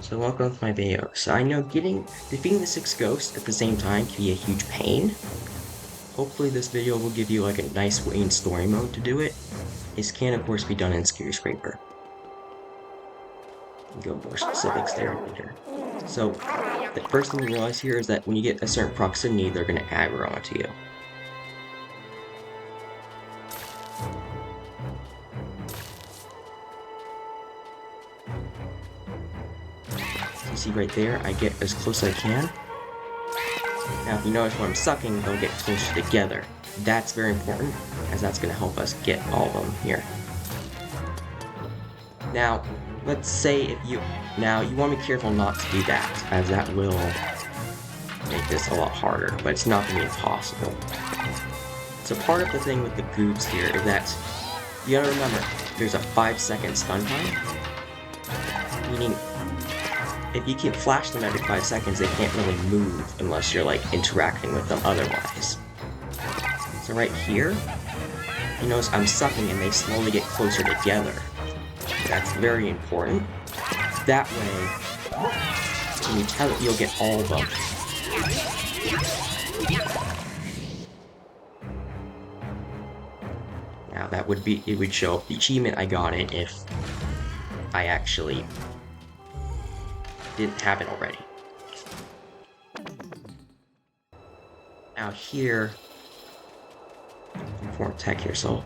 So welcome to my video. So I know defeating the 6 ghosts at the same time can be a huge pain. Hopefully this video will give you like a nice way in story mode to do it. This can of course be done in ScareScraper. Go more specifics there later. So the first thing you realize here is that when you get a certain proximity, they're going to aggro onto you. So you see right there, I get as close as I can. Now if you notice when I'm sucking, they'll get closer together. That's very important, as that's going to help us get all of them here. Now, let's say you want to be careful not to do that, as that will make this a lot harder, but it's not going to be impossible. So part of the thing with the goobs here is that you gotta remember, there's a 5-second stun time, meaning if you keep flashing them every 5 seconds, they can't really move unless you're like interacting with them otherwise. So right here, you notice I'm sucking and they slowly get closer together. That's very important. That way, when you tell it, you'll get all of them. Now it would show the achievement I got it if I actually didn't have it already. Now here, important tech here, so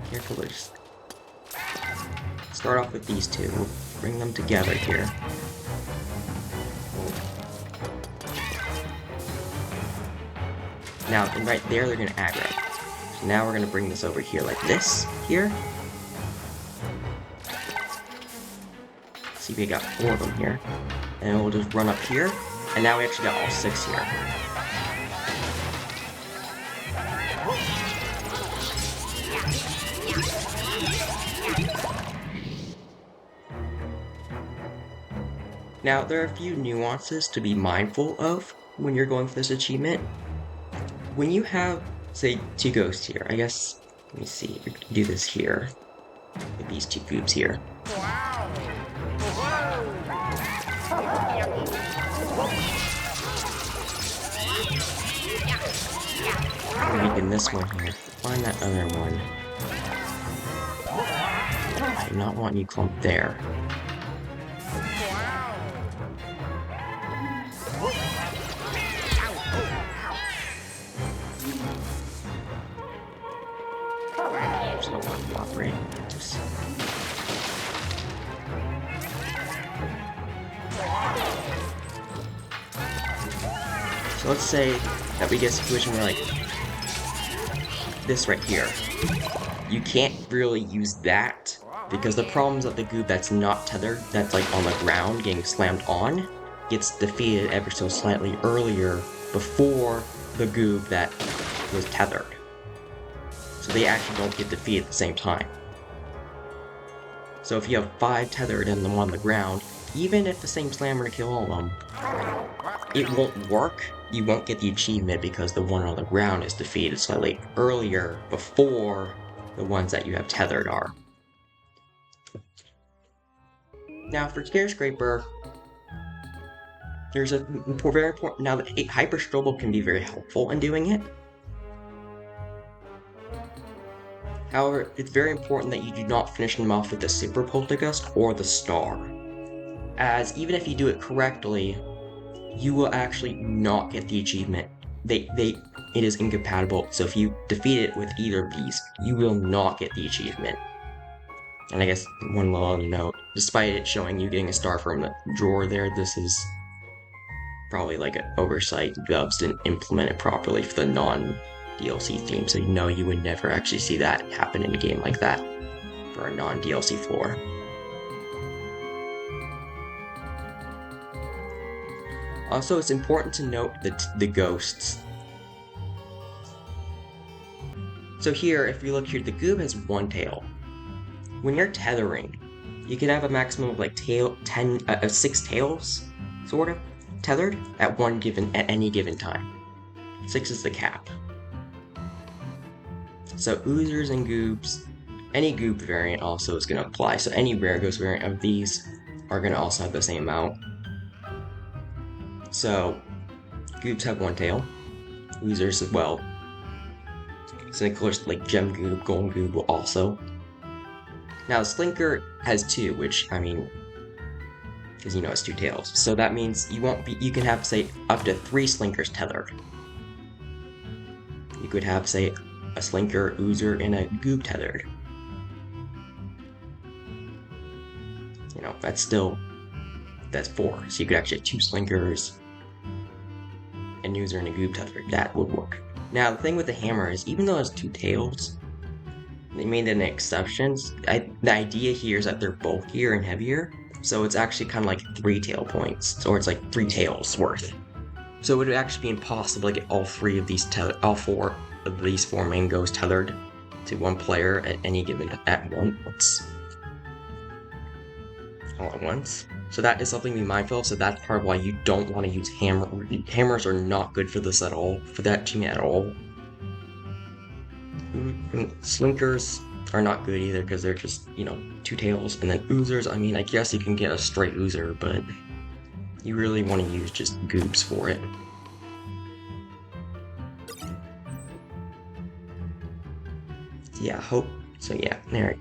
careful to just start off with these two. We'll bring them together here. Now, and right there, they're going to aggro. So now we're going to bring this over here like this, here. See, we got 4 of them here. And we'll just run up here. And now we actually got all 6 here. Now, there are a few nuances to be mindful of when you're going for this achievement. When you have, say, 2 ghosts here, I guess, let me see, we can do this here, with these 2 goobs here. Weaken this one here, find that other one. I do not want you clumped there. There's no one cooperating. So let's say that we get a situation where, like, this right here. You can't really use that, because the problems of the goob that's not tethered, that's like on the ground getting slammed on, gets defeated ever so slightly earlier before the goob that was tethered. So they actually don't get defeated at the same time. So if you have 5 tethered and the one on the ground, even if the same slam were to kill all of them, it won't work. You won't get the achievement because the one on the ground is defeated slightly earlier before the ones that you have tethered are. Now for ScareScraper, there's a very important, now the Hyper Strobel can be very helpful in doing it. However, it's very important that you do not finish them off with the Super Poltergust or the Star, as even if you do it correctly, you will actually not get the achievement. It is incompatible, so if you defeat it with either of these, you will not get the achievement. And I guess one little other note, despite it showing you getting a star from the drawer there, this is probably like an oversight. Dubs didn't implement it properly for the non-DLC theme, so you would never actually see that happen in a game like that for a non-DLC floor. Also, it's important to note the ghosts. So here, if you look here, the goob has 1 tail. When you're tethering, you can have a maximum of like 6 tails, sort of, tethered at any given time. 6 is the cap. So oozers and goobs, any goob variant also is going to apply. So any rare ghost variant of these are going to also have the same amount. So, goobs have one tail, oozers as well. So of course, like gem goob, golden goob will also. Now, slinker has two, which, I mean, because you know it's two tails. So that means you can have, say, up to 3 slinkers tethered. You could have, say, a slinker, oozer, and a goob tethered. You know, that's 4. So you could actually have 2 slinkers, an oozer, and a goob tethered. That would work. Now, the thing with the hammer is, even though it has 2 tails, they made an exception. The idea here is that they're bulkier and heavier, so it's actually kind of like 3 tail points, or it's like 3 tails worth. So it would actually be impossible to get all 4 of these 4 mangoes tethered to one player at any given once. All at once. So that is something to be mindful of. So that's part of why you don't want to use hammers are not good for this at all, for that team at all. Slinkers are not good either because they're just, 2 tails. And then oozers, I mean, I guess you can get a straight oozer, but you really want to use just goobs for it. Yeah, there